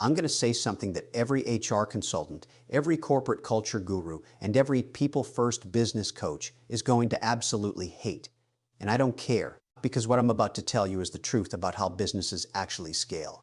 I'm going to say something that every HR consultant, every corporate culture guru, and every people-first business coach is going to absolutely hate. And I don't care, because what I'm about to tell you is the truth about how businesses actually scale.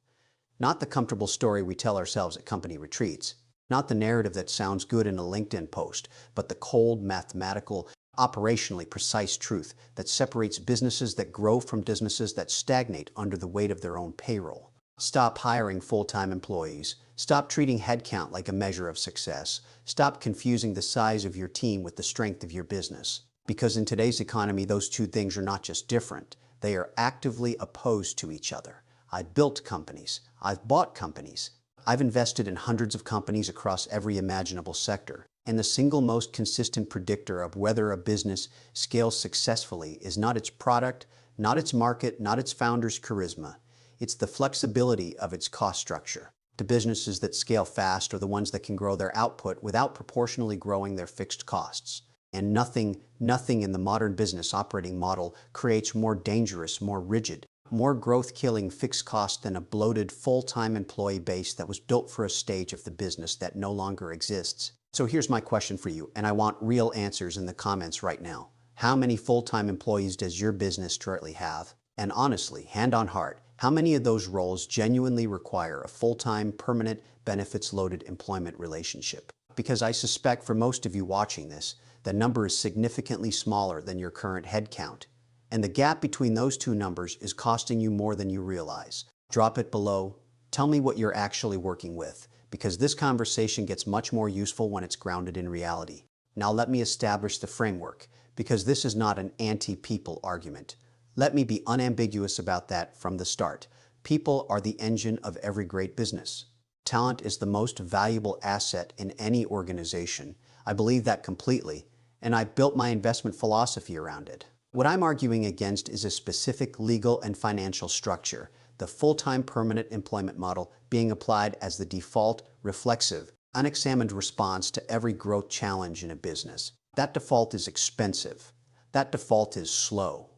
Not the comfortable story we tell ourselves at company retreats, not the narrative that sounds good in a LinkedIn post, but the cold, mathematical, operationally precise truth that separates businesses that grow from businesses that stagnate under the weight of their own payroll. Stop hiring full-time employees. Stop treating headcount like a measure of success. Stop confusing the size of your team with the strength of your business. Because in today's economy, those two things are not just different, they are actively opposed to each other. I've built companies. I've bought companies. I've invested in hundreds of companies across every imaginable sector. And the single most consistent predictor of whether a business scales successfully is not its product, not its market, not its founder's charisma. It's the flexibility of its cost structure. The businesses that scale fast are the ones that can grow their output without proportionally growing their fixed costs. And nothing in the modern business operating model creates more dangerous, more rigid, more growth-killing fixed cost than a bloated full-time employee base that was built for a stage of the business that no longer exists. So here's my question for you, and I want real answers in the comments right now. How many full-time employees does your business currently have? And honestly, hand on heart, how many of those roles genuinely require a full-time, permanent, benefits-loaded employment relationship? Because I suspect for most of you watching this, the number is significantly smaller than your current headcount. And the gap between those two numbers is costing you more than you realize. Drop it below. Tell me what you're actually working with, because this conversation gets much more useful when it's grounded in reality. Now let me establish the framework, because this is not an anti-people argument. Let me be unambiguous about that from the start. People are the engine of every great business. Talent is the most valuable asset in any organization. I believe that completely, and I've built my investment philosophy around it. What I'm arguing against is a specific legal and financial structure, the full-time permanent employment model being applied as the default, reflexive, unexamined response to every growth challenge in a business. That default is expensive. That default is slow.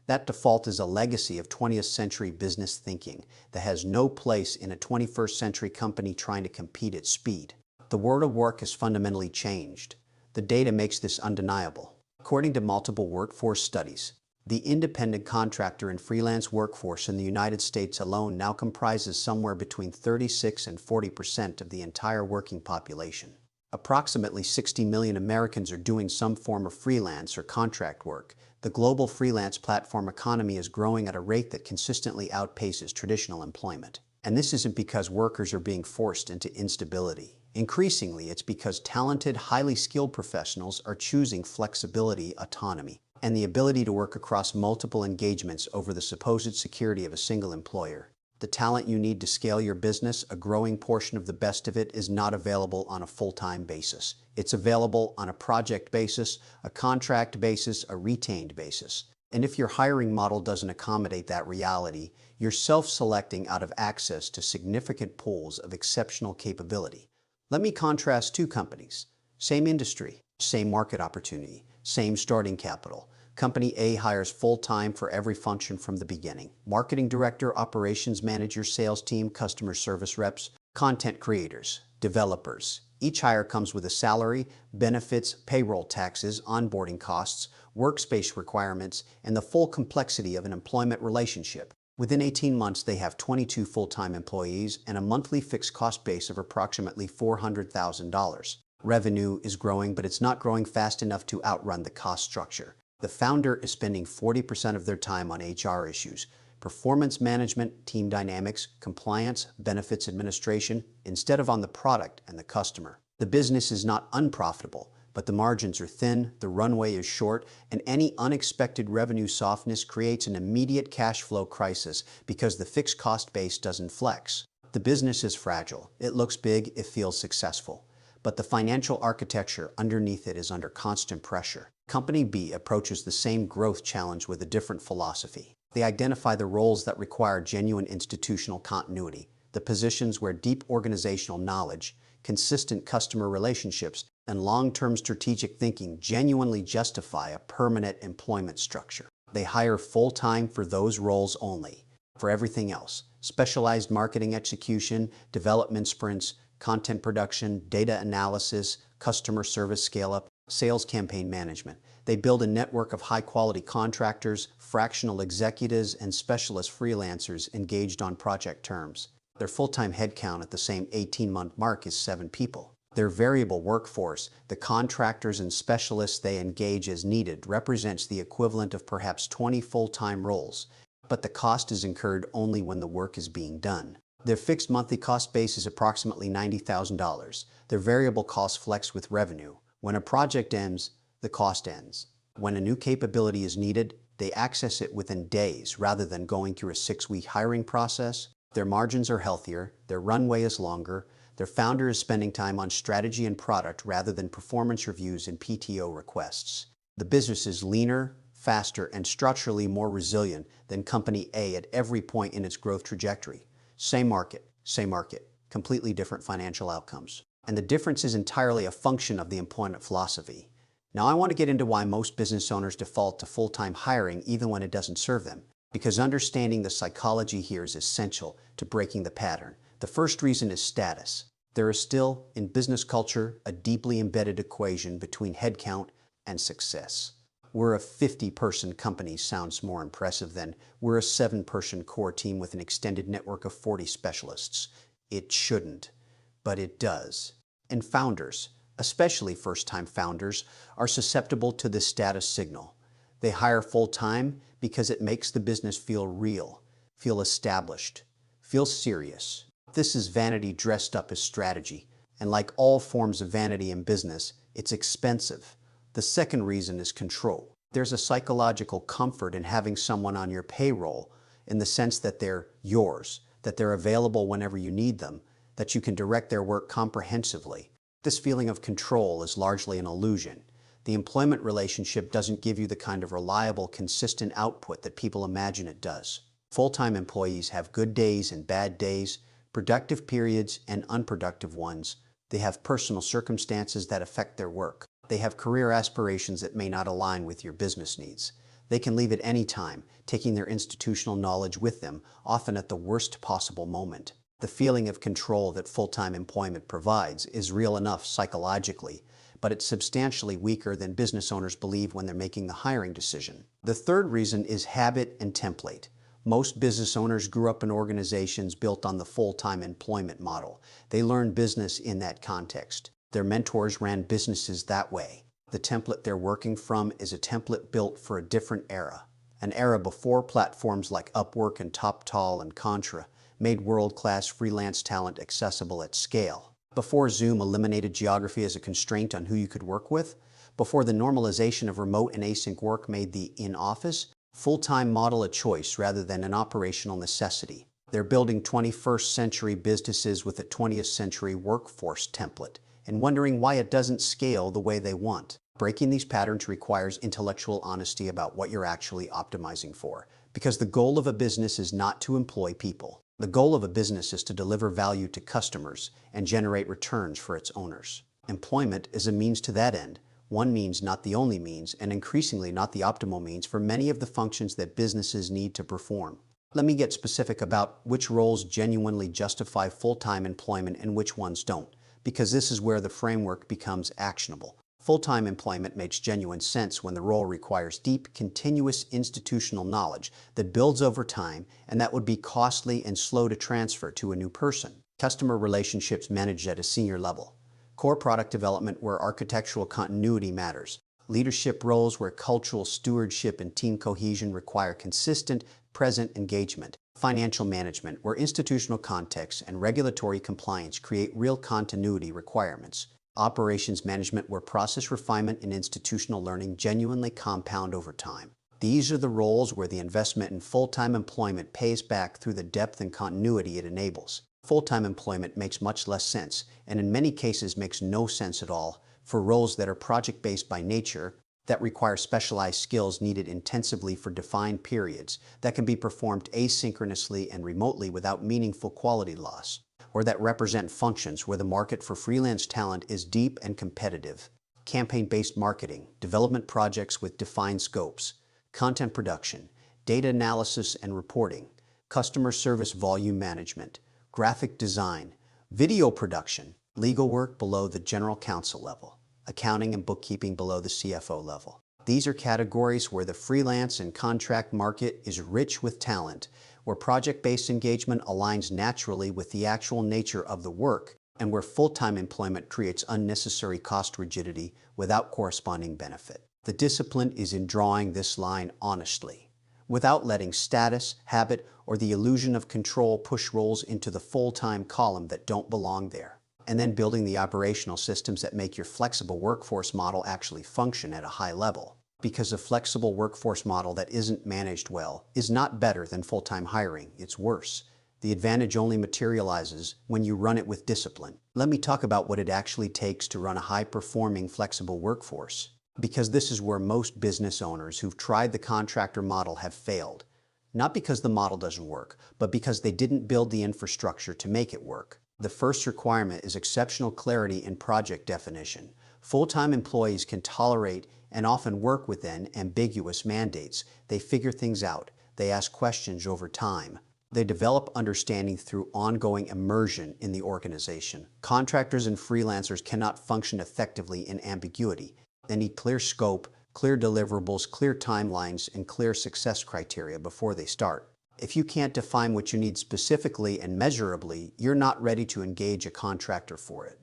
That default is a legacy of 20th century business thinking that has no place in a 21st century company trying to compete at speed. The world of work has fundamentally changed. The data makes this undeniable. According to multiple workforce studies, the independent contractor and freelance workforce in the United States alone now comprises somewhere between 36 and 40% of the entire working population. Approximately 60 million Americans are doing some form of freelance or contract work. The global freelance platform economy is growing at a rate that consistently outpaces traditional employment. And this isn't because workers are being forced into instability. Increasingly, it's because talented, highly skilled professionals are choosing flexibility, autonomy, and the ability to work across multiple engagements over the supposed security of a single employer. The talent you need to scale your business, a growing portion of the best of it, is not available on a full-time basis. It's available on a project basis, a contract basis, a retained basis. And if your hiring model doesn't accommodate that reality, you're self-selecting out of access to significant pools of exceptional capability. Let me contrast two companies. Same industry, same market opportunity, same starting capital. Company A hires full-time for every function from the beginning. Marketing director, operations manager, sales team, customer service reps, content creators, developers. Each hire comes with a salary, benefits, payroll taxes, onboarding costs, workspace requirements, and the full complexity of an employment relationship. Within 18 months, they have 22 full-time employees and a monthly fixed cost base of approximately $400,000. Revenue is growing, but it's not growing fast enough to outrun the cost structure. The founder is spending 40% of their time on HR issues, performance management, team dynamics, compliance, benefits administration, instead of on the product and the customer. The business is not unprofitable, but the margins are thin, the runway is short, and any unexpected revenue softness creates an immediate cash flow crisis because the fixed cost base doesn't flex. The business is fragile. It looks big, it feels successful. But the financial architecture underneath it is under constant pressure. Company B approaches the same growth challenge with a different philosophy. They identify the roles that require genuine institutional continuity, the positions where deep organizational knowledge, consistent customer relationships, and long-term strategic thinking genuinely justify a permanent employment structure. They hire full-time for those roles only. For everything else, specialized marketing execution, development sprints, content production, data analysis, customer service scale-up, sales campaign management. They build a network of high-quality contractors, fractional executives, and specialist freelancers engaged on project terms. Their full-time headcount at the same 18-month mark is 7 people. Their variable workforce, the contractors and specialists they engage as needed, represents the equivalent of perhaps 20 full-time roles, but the cost is incurred only when the work is being done. Their fixed monthly cost base is approximately $90,000. Their variable costs flex with revenue. When a project ends, the cost ends. When a new capability is needed, they access it within days rather than going through a 6-week hiring process. Their margins are healthier, their runway is longer, their founder is spending time on strategy and product rather than performance reviews and PTO requests. The business is leaner, faster, and structurally more resilient than Company A at every point in its growth trajectory. Same market, completely different financial outcomes. And the difference is entirely a function of the employment philosophy. Now I want to get into why most business owners default to full-time hiring even when it doesn't serve them, because understanding the psychology here is essential to breaking the pattern. The first reason is status. There is still, in business culture, a deeply embedded equation between headcount and success. We're a 50-person company sounds more impressive than we're a 7-person core team with an extended network of 40 specialists. It shouldn't, but it does. And founders, especially first-time founders, are susceptible to this status signal. They hire full-time because it makes the business feel real, feel established, feel serious. This is vanity dressed up as strategy, and like all forms of vanity in business, it's expensive. The second reason is control. There's a psychological comfort in having someone on your payroll in the sense that they're yours, that they're available whenever you need them, that you can direct their work comprehensively. This feeling of control is largely an illusion. The employment relationship doesn't give you the kind of reliable, consistent output that people imagine it does. Full-time employees have good days and bad days, productive periods and unproductive ones. They have personal circumstances that affect their work. They have career aspirations that may not align with your business needs. They can leave at any time, taking their institutional knowledge with them, often at the worst possible moment. The feeling of control that full-time employment provides is real enough psychologically, but it's substantially weaker than business owners believe when they're making the hiring decision. The third reason is habit and template. Most business owners grew up in organizations built on the full-time employment model. They learned business in that context. Their mentors ran businesses that way. The template they're working from is a template built for a different era. An era before platforms like Upwork and TopTal and Contra made world-class freelance talent accessible at scale. Before Zoom eliminated geography as a constraint on who you could work with. Before the normalization of remote and async work made the in-office, full-time model a choice rather than an operational necessity. They're building 21st century businesses with a 20th century workforce template and wondering why it doesn't scale the way they want. Breaking these patterns requires intellectual honesty about what you're actually optimizing for, because the goal of a business is not to employ people. The goal of a business is to deliver value to customers and generate returns for its owners. Employment is a means to that end. One means, not the only means, and increasingly not the optimal means for many of the functions that businesses need to perform. Let me get specific about which roles genuinely justify full-time employment and which ones don't, because this is where the framework becomes actionable. Full-time employment makes genuine sense when the role requires deep, continuous institutional knowledge that builds over time and that would be costly and slow to transfer to a new person. Customer relationships managed at a senior level. Core product development where architectural continuity matters. Leadership roles where cultural stewardship and team cohesion require consistent, present engagement. Financial management where institutional context and regulatory compliance create real continuity requirements. Operations management where process refinement and institutional learning genuinely compound over time. These are the roles where the investment in full-time employment pays back through the depth and continuity it enables. Full-time employment makes much less sense, and in many cases makes no sense at all, for roles that are project-based by nature, that require specialized skills needed intensively for defined periods, that can be performed asynchronously and remotely without meaningful quality loss, or that represent functions where the market for freelance talent is deep and competitive. Campaign-based marketing, development projects with defined scopes, content production, data analysis and reporting, customer service volume management, graphic design, video production, legal work below the general counsel level, accounting and bookkeeping below the CFO level. These are categories where the freelance and contract market is rich with talent, where project-based engagement aligns naturally with the actual nature of the work, and where full-time employment creates unnecessary cost rigidity without corresponding benefit. The discipline is in drawing this line honestly, without letting status, habit, or the illusion of control push roles into the full-time column that don't belong there, and then building the operational systems that make your flexible workforce model actually function at a high level. Because a flexible workforce model that isn't managed well is not better than full-time hiring, it's worse. The advantage only materializes when you run it with discipline. Let me talk about what it actually takes to run a high-performing flexible workforce, because this is where most business owners who've tried the contractor model have failed. Not because the model doesn't work, but because they didn't build the infrastructure to make it work. The first requirement is exceptional clarity in project definition. Full-time employees can tolerate and often work within ambiguous mandates. They figure things out. They ask questions over time. They develop understanding through ongoing immersion in the organization. Contractors and freelancers cannot function effectively in ambiguity. They need clear scope, clear deliverables, clear timelines, and clear success criteria before they start. If you can't define what you need specifically and measurably, you're not ready to engage a contractor for it.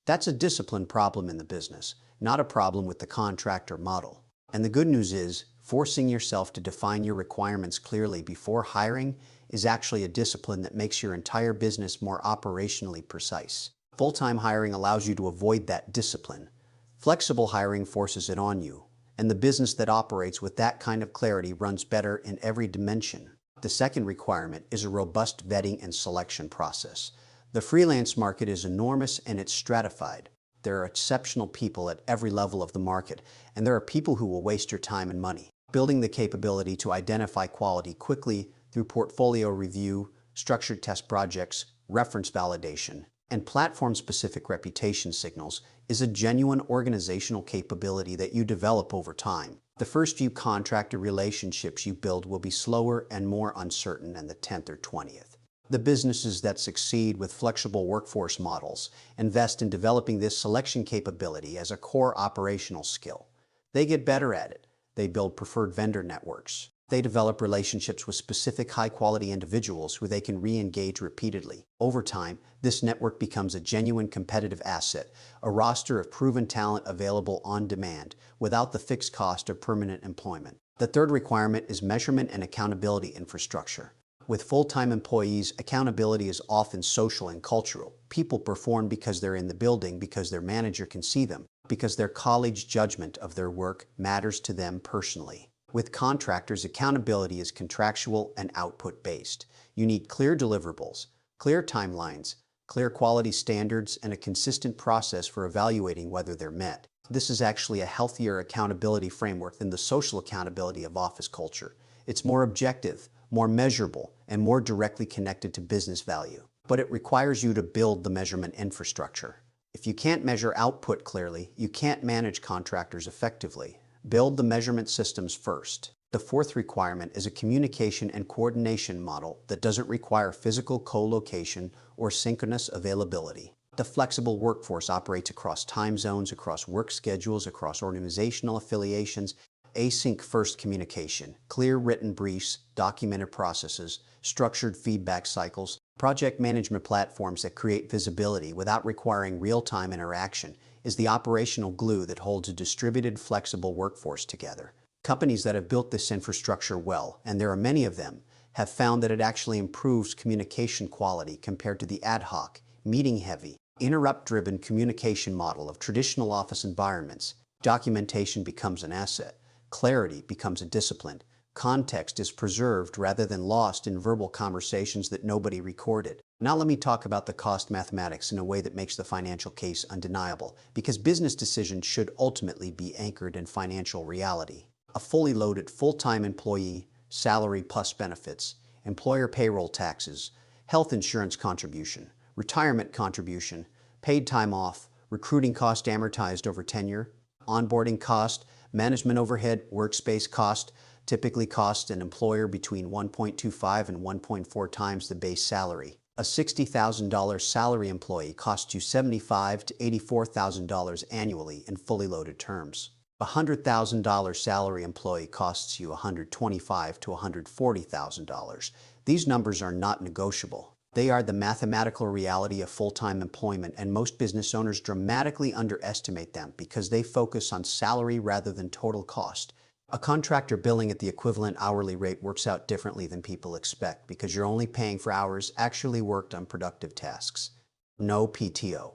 That's a discipline problem in the business, not a problem with the contractor model. And the good news is, forcing yourself to define your requirements clearly before hiring is actually a discipline that makes your entire business more operationally precise. Full-time hiring allows you to avoid that discipline. Flexible hiring forces it on you, and the business that operates with that kind of clarity runs better in every dimension. The second requirement is a robust vetting and selection process. The freelance market is enormous and it's stratified. There are exceptional people at every level of the market, and there are people who will waste your time and money. Building the capability to identify quality quickly through portfolio review, structured test projects, reference validation, and platform-specific reputation signals is a genuine organizational capability that you develop over time. The first few contractor relationships you build will be slower and more uncertain than the 10th or 20th. The businesses that succeed with flexible workforce models invest in developing this selection capability as a core operational skill. They get better at it. They build preferred vendor networks. They develop relationships with specific high-quality individuals who they can re-engage repeatedly. Over time, this network becomes a genuine competitive asset, a roster of proven talent available on demand, without the fixed cost of permanent employment. The third requirement is measurement and accountability infrastructure. With full-time employees, accountability is often social and cultural. People perform because they're in the building, because their manager can see them, because their colleagues' judgment of their work matters to them personally. With contractors, accountability is contractual and output-based. You need clear deliverables, clear timelines, clear quality standards, and a consistent process for evaluating whether they're met. This is actually a healthier accountability framework than the social accountability of office culture. It's more objective, more measurable, and more directly connected to business value. But it requires you to build the measurement infrastructure. If you can't measure output clearly, you can't manage contractors effectively. Build the measurement systems first. The fourth requirement is a communication and coordination model that doesn't require physical co-location or synchronous availability. The flexible workforce operates across time zones, across work schedules, across organizational affiliations. Async-first communication, clear written briefs, documented processes, structured feedback cycles, project management platforms that create visibility without requiring real-time interaction is the operational glue that holds a distributed, flexible workforce together. Companies that have built this infrastructure well, and there are many of them, have found that it actually improves communication quality compared to the ad hoc, meeting-heavy, interrupt-driven communication model of traditional office environments. Documentation becomes an asset. Clarity becomes a discipline. Context is preserved rather than lost in verbal conversations that nobody recorded. Now let me talk about the cost mathematics in a way that makes the financial case undeniable, because business decisions should ultimately be anchored in financial reality. A fully loaded full-time employee, salary plus benefits, employer payroll taxes, health insurance contribution, retirement contribution, paid time off, recruiting cost amortized over tenure, onboarding cost, management overhead, workspace cost. typically costs an employer between 1.25 and 1.4 times the base salary. A $60,000 salary employee costs you $75,000 to $84,000 annually in fully loaded terms. A $100,000 salary employee costs you $125,000 to $140,000. These numbers are not negotiable. They are the mathematical reality of full-time employment, and most business owners dramatically underestimate them because they focus on salary rather than total cost. A contractor billing at the equivalent hourly rate works out differently than people expect because you're only paying for hours actually worked on productive tasks. No PTO,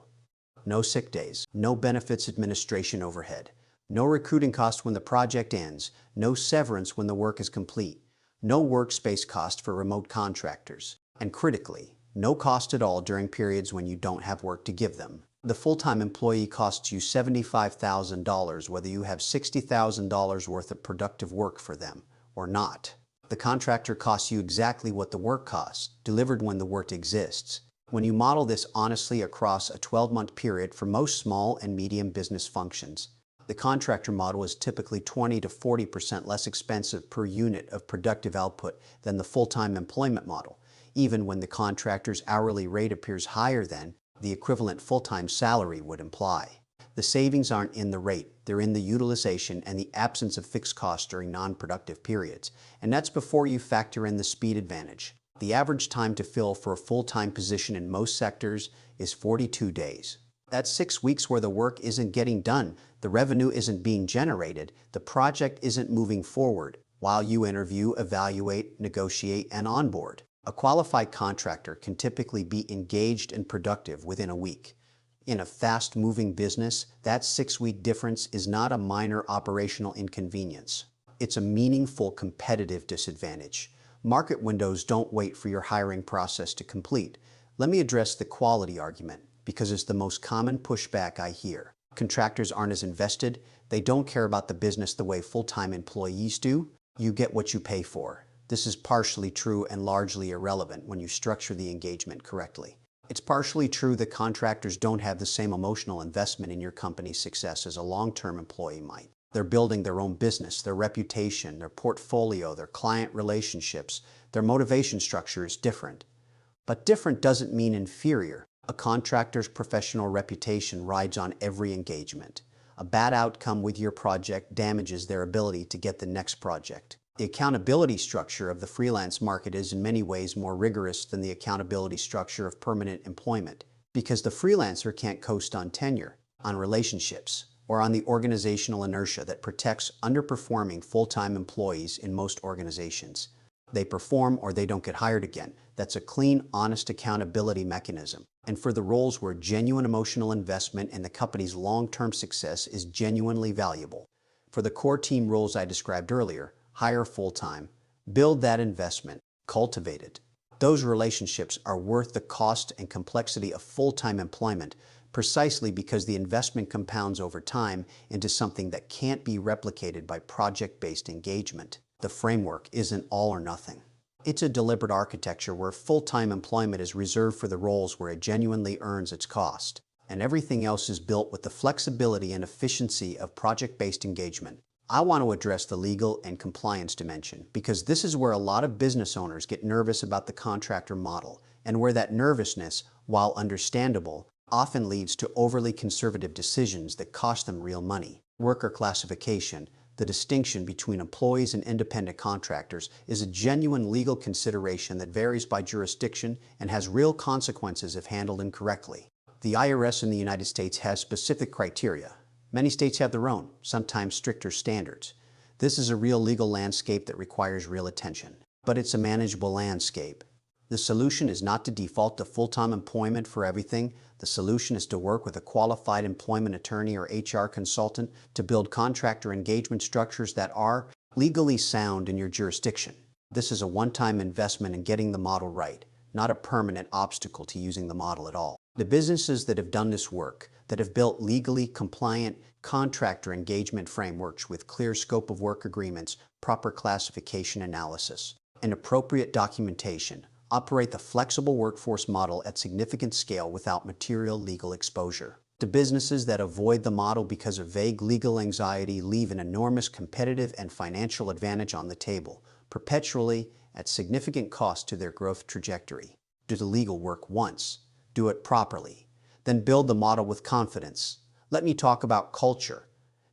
no sick days, no benefits administration overhead, no recruiting cost when the project ends, no severance when the work is complete, no workspace cost for remote contractors, and critically, no cost at all during periods when you don't have work to give them. The full-time employee costs you $75,000 whether you have $60,000 worth of productive work for them or not. The contractor costs you exactly what the work costs, delivered when the work exists. When you model this honestly across a 12-month period for most small and medium business functions, the contractor model is typically 20 to 40% less expensive per unit of productive output than the full-time employment model, even when the contractor's hourly rate appears higher than the equivalent full-time salary would imply. The savings aren't in the rate, they're in the utilization and the absence of fixed costs during non-productive periods. And that's before you factor in the speed advantage. The average time to fill for a full-time position in most sectors is 42 days. That's 6 weeks where the work isn't getting done, the revenue isn't being generated, the project isn't moving forward, while you interview, evaluate, negotiate, and onboard. A qualified contractor can typically be engaged and productive within a week. In a fast-moving business, that 6-week difference is not a minor operational inconvenience. It's a meaningful competitive disadvantage. Market windows don't wait for your hiring process to complete. Let me address the quality argument, because it's the most common pushback I hear. Contractors aren't as invested. They don't care about the business the way full-time employees do. You get what you pay for. This is partially true and largely irrelevant when you structure the engagement correctly. It's partially true that contractors don't have the same emotional investment in your company's success as a long-term employee might. They're building their own business, their reputation, their portfolio, their client relationships. Their motivation structure is different. But different doesn't mean inferior. A contractor's professional reputation rides on every engagement. A bad outcome with your project damages their ability to get the next project. The accountability structure of the freelance market is in many ways more rigorous than the accountability structure of permanent employment, because the freelancer can't coast on tenure, on relationships, or on the organizational inertia that protects underperforming full-time employees in most organizations. They perform or they don't get hired again. That's a clean, honest accountability mechanism. And for the roles where genuine emotional investment in the company's long-term success is genuinely valuable. For the core team roles I described earlier, hire full-time, build that investment, cultivate it. Those relationships are worth the cost and complexity of full-time employment precisely because the investment compounds over time into something that can't be replicated by project-based engagement. The framework isn't all or nothing. It's a deliberate architecture where full-time employment is reserved for the roles where it genuinely earns its cost, and everything else is built with the flexibility and efficiency of project-based engagement. I want to address the legal and compliance dimension because this is where a lot of business owners get nervous about the contractor model and where that nervousness, while understandable, often leads to overly conservative decisions that cost them real money. Worker classification, the distinction between employees and independent contractors, is a genuine legal consideration that varies by jurisdiction and has real consequences if handled incorrectly. The IRS in the United States has specific criteria. Many states have their own, sometimes stricter standards. This is a real legal landscape that requires real attention, but it's a manageable landscape. The solution is not to default to full-time employment for everything. The solution is to work with a qualified employment attorney or HR consultant to build contractor engagement structures that are legally sound in your jurisdiction. This is a one-time investment in getting the model right, not a permanent obstacle to using the model at all. The businesses that have done this work, that have built legally compliant contractor engagement frameworks with clear scope of work agreements, proper classification analysis, and appropriate documentation, operate the flexible workforce model at significant scale without material legal exposure. The businesses that avoid the model because of vague legal anxiety leave an enormous competitive and financial advantage on the table, perpetually at significant cost to their growth trajectory. Do the legal work once, do it properly, then build the model with confidence. Let me talk about culture,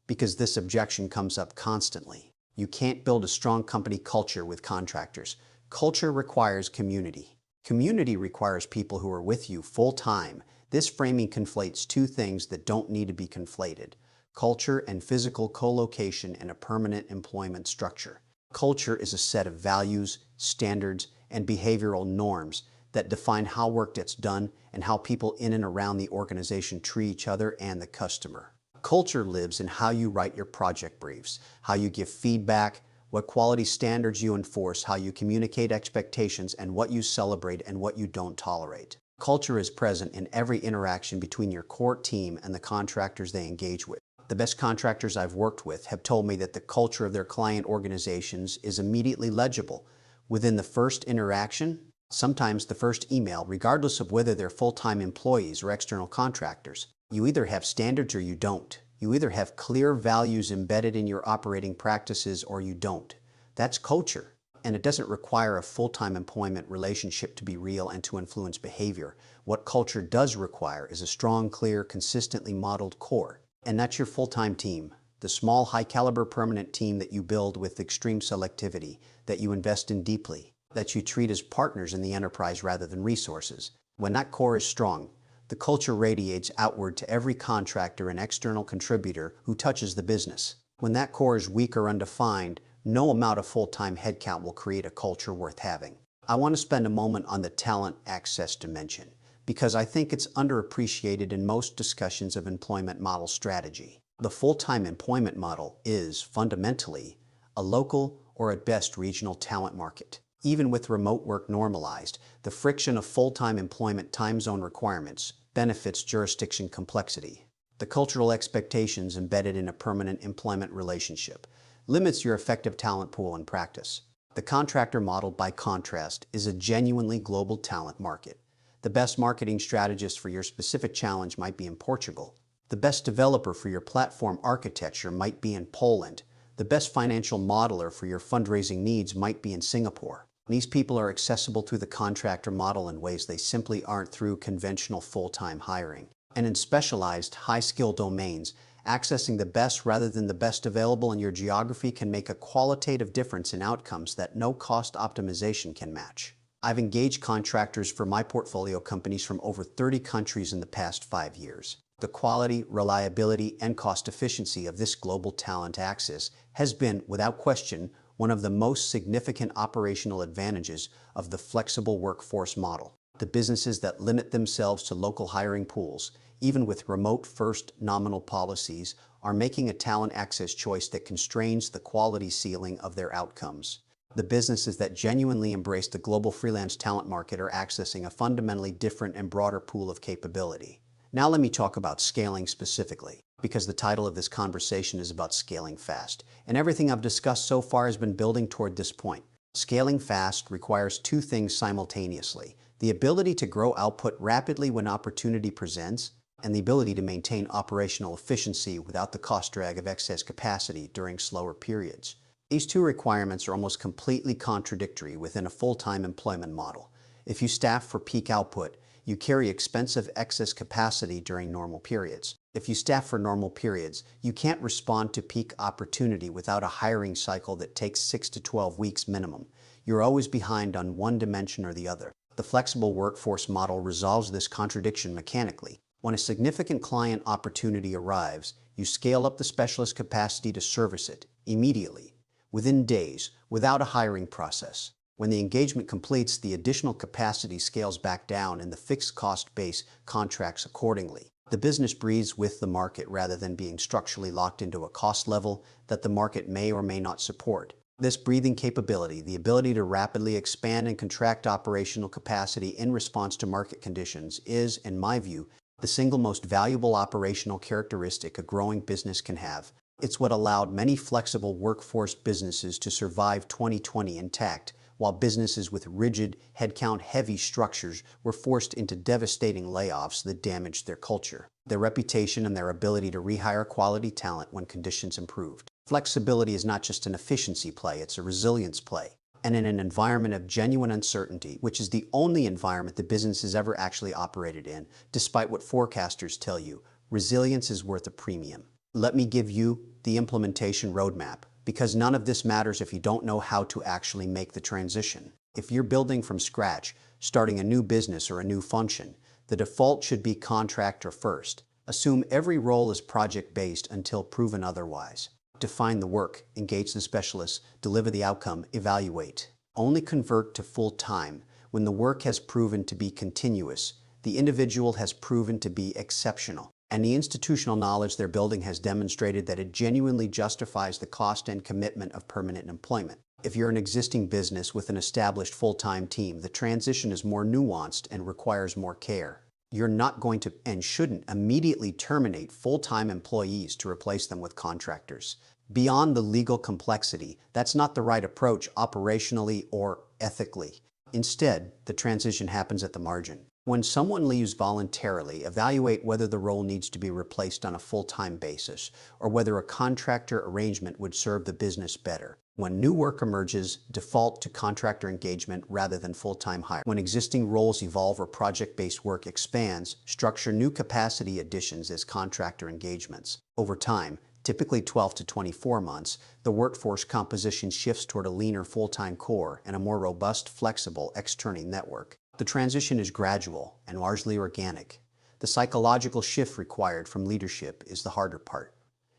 because this objection comes up constantly. You can't build a strong company culture with contractors. Culture requires community. Community requires people who are with you full time. This framing conflates two things that don't need to be conflated: culture and physical co-location in a permanent employment structure. Culture is a set of values, standards, and behavioral norms that define how work gets done and how people in and around the organization treat each other and the customer. Culture lives in how you write your project briefs, how you give feedback, what quality standards you enforce, how you communicate expectations, and what you celebrate and what you don't tolerate. Culture is present in every interaction between your core team and the contractors they engage with. The best contractors I've worked with have told me that the culture of their client organizations is immediately legible. Within the first interaction, sometimes the first email, regardless of whether they're full-time employees or external contractors. You either have standards or you don't. You either have clear values embedded in your operating practices or you don't. That's culture. And it doesn't require a full-time employment relationship to be real and to influence behavior. What culture does require is a strong, clear, consistently modeled core. And that's your full-time team. The small, high-caliber permanent team that you build with extreme selectivity, that you invest in deeply, that you treat as partners in the enterprise rather than resources. When that core is strong, the culture radiates outward to every contractor and external contributor who touches the business. When that core is weak or undefined, no amount of full-time headcount will create a culture worth having. I want to spend a moment on the talent access dimension, because I think it's underappreciated in most discussions of employment model strategy. The full-time employment model is, fundamentally, a local or at best regional talent market. Even with remote work normalized, the friction of full-time employment time zone requirements benefits jurisdiction complexity. The cultural expectations embedded in a permanent employment relationship limits your effective talent pool in practice. The contractor model, by contrast, is a genuinely global talent market. The best marketing strategist for your specific challenge might be in Portugal. The best developer for your platform architecture might be in Poland. The best financial modeler for your fundraising needs might be in Singapore. These people are accessible through the contractor model in ways they simply aren't through conventional full-time hiring. And in specialized, high-skill domains, accessing the best rather than the best available in your geography can make a qualitative difference in outcomes that no cost optimization can match. I've engaged contractors for my portfolio companies from over 30 countries in the past 5 years. The quality, reliability, and cost efficiency of this global talent access has been, without question, one of the most significant operational advantages of the flexible workforce model. The businesses that limit themselves to local hiring pools, even with remote-first nominal policies, are making a talent access choice that constrains the quality ceiling of their outcomes. The businesses that genuinely embrace the global freelance talent market are accessing a fundamentally different and broader pool of capability. Now let me talk about scaling specifically, because the title of this conversation is about scaling fast, and everything I've discussed so far has been building toward this point. Scaling fast requires two things simultaneously: the ability to grow output rapidly when opportunity presents, and the ability to maintain operational efficiency without the cost drag of excess capacity during slower periods. These two requirements are almost completely contradictory within a full-time employment model. If you staff for peak output, you carry expensive excess capacity during normal periods. If you staff for normal periods, you can't respond to peak opportunity without a hiring cycle that takes 6 to 12 weeks minimum. You're always behind on one dimension or the other. The flexible workforce model resolves this contradiction mechanically. When a significant client opportunity arrives, you scale up the specialist capacity to service it immediately, within days, without a hiring process. When the engagement completes, the additional capacity scales back down and the fixed cost base contracts accordingly. The business breathes with the market rather than being structurally locked into a cost level that the market may or may not support. This breathing capability, the ability to rapidly expand and contract operational capacity in response to market conditions, is, in my view, the single most valuable operational characteristic a growing business can have. It's what allowed many flexible workforce businesses to survive 2020 intact, while businesses with rigid, headcount-heavy structures were forced into devastating layoffs that damaged their culture, their reputation, and their ability to rehire quality talent when conditions improved. Flexibility is not just an efficiency play, it's a resilience play. And in an environment of genuine uncertainty, which is the only environment the business has ever actually operated in, despite what forecasters tell you, resilience is worth a premium. Let me give you the implementation roadmap, because none of this matters if you don't know how to actually make the transition. If you're building from scratch, starting a new business or a new function, the default should be contractor first. Assume every role is project-based until proven otherwise. Define the work, engage the specialists, deliver the outcome, evaluate. Only convert to full-time when the work has proven to be continuous, the individual has proven to be exceptional, and the institutional knowledge they're building has demonstrated that it genuinely justifies the cost and commitment of permanent employment. If you're an existing business with an established full-time team, the transition is more nuanced and requires more care. You're not going to and shouldn't immediately terminate full-time employees to replace them with contractors. Beyond the legal complexity, that's not the right approach operationally or ethically. Instead, the transition happens at the margin. When someone leaves voluntarily, evaluate whether the role needs to be replaced on a full-time basis or whether a contractor arrangement would serve the business better. When new work emerges, default to contractor engagement rather than full-time hire. When existing roles evolve or project-based work expands, structure new capacity additions as contractor engagements. Over time, typically 12 to 24 months, the workforce composition shifts toward a leaner full-time core and a more robust, flexible external network. The transition is gradual and largely organic. The psychological shift required from leadership is the harder part.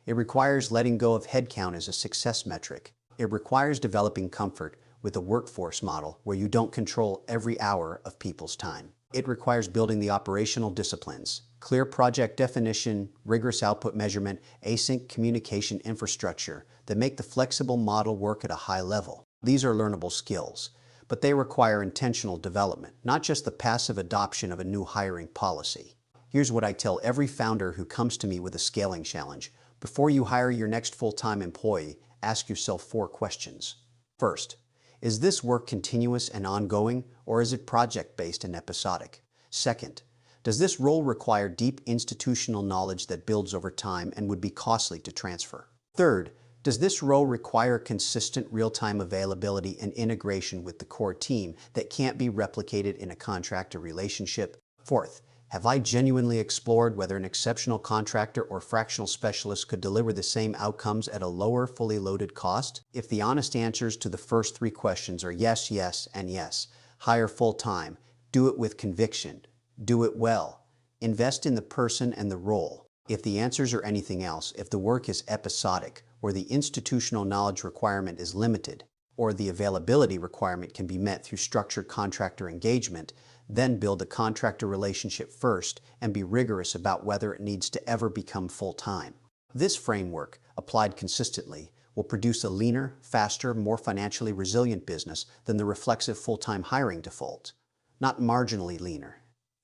It requires letting go of headcount as a success metric. It requires developing comfort with a workforce model where you don't control every hour of people's time. It requires building the operational disciplines, clear project definition, rigorous output measurement, async communication infrastructure that make the flexible model work at a high level. These are learnable skills, but they require intentional development, not just the passive adoption of a new hiring policy. Here's what I tell every founder who comes to me with a scaling challenge. Before you hire your next full-time employee, ask yourself 4 questions. First, is this work continuous and ongoing, or is it project-based and episodic? Second, does this role require deep institutional knowledge that builds over time and would be costly to transfer? Third, does this role require consistent real-time availability and integration with the core team that can't be replicated in a contractor relationship? Fourth, have I genuinely explored whether an exceptional contractor or fractional specialist could deliver the same outcomes at a lower, fully loaded cost? If the honest answers to the first 3 questions are yes, yes, and yes, hire full-time, do it with conviction, do it well, invest in the person and the role. If the answers are anything else, if the work is episodic, or the institutional knowledge requirement is limited, or the availability requirement can be met through structured contractor engagement, then build a contractor relationship first and be rigorous about whether it needs to ever become full-time. This framework, applied consistently, will produce a leaner, faster, more financially resilient business than the reflexive full-time hiring default. Not marginally leaner,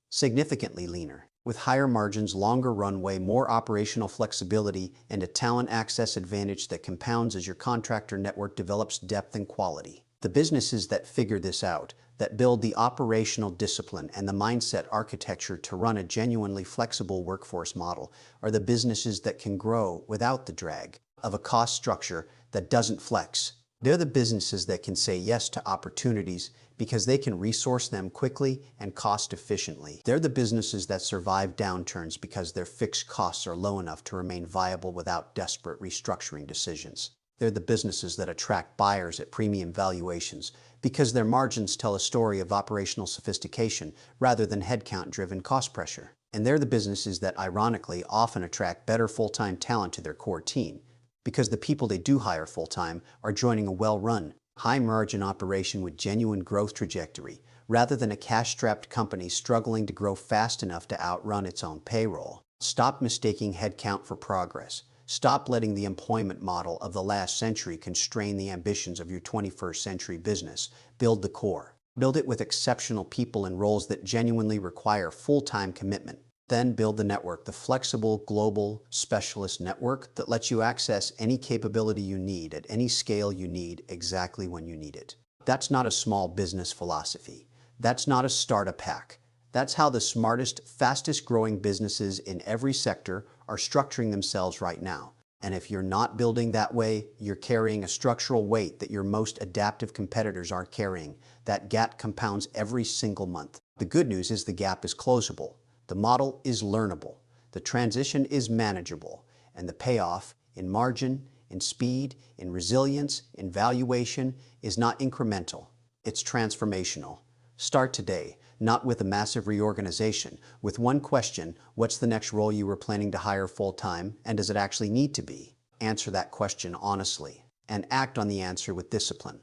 significantly leaner, with higher margins, longer runway, more operational flexibility, and a talent access advantage that compounds as your contractor network develops depth and quality. The businesses that figure this out, that build the operational discipline and the mindset architecture to run a genuinely flexible workforce model, are the businesses that can grow without the drag of a cost structure that doesn't flex. They're the businesses that can say yes to opportunities because they can resource them quickly and cost efficiently. They're the businesses that survive downturns because their fixed costs are low enough to remain viable without desperate restructuring decisions. They're the businesses that attract buyers at premium valuations because their margins tell a story of operational sophistication rather than headcount-driven cost pressure. And they're the businesses that ironically often attract better full-time talent to their core team because the people they do hire full-time are joining a well-run, high-margin operation with genuine growth trajectory rather than a cash-strapped company struggling to grow fast enough to outrun its own payroll. Stop mistaking headcount for progress. Stop letting the employment model of the last century constrain the ambitions of your 21st century business. Build the core. Build it with exceptional people in roles that genuinely require full-time commitment. Then build the network, the flexible, global, specialist network that lets you access any capability you need at any scale you need exactly when you need it. That's not a small business philosophy. That's not a startup hack. That's how the smartest, fastest growing businesses in every sector are structuring themselves right now. And if you're not building that way, you're carrying a structural weight that your most adaptive competitors aren't carrying. That gap compounds every single month. The good news is the gap is closable. The model is learnable. The transition is manageable. And the payoff in margin, in speed, in resilience, in valuation is not incremental. It's transformational. Start today, not with a massive reorganization, with one question: what's the next role you were planning to hire full-time, and does it actually need to be? Answer that question honestly, and act on the answer with discipline.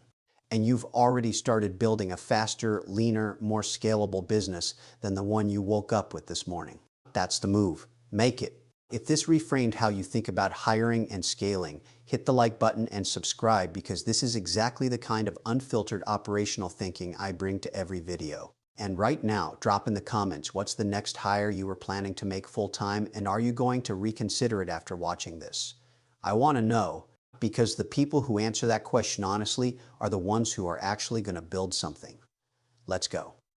And you've already started building a faster, leaner, more scalable business than the one you woke up with this morning. That's the move. Make it. If this reframed how you think about hiring and scaling, hit the like button and subscribe, because this is exactly the kind of unfiltered operational thinking I bring to every video. And right now, drop in the comments, what's the next hire you were planning to make full-time, and are you going to reconsider it after watching this? I want to know, because the people who answer that question honestly are the ones who are actually going to build something. Let's go.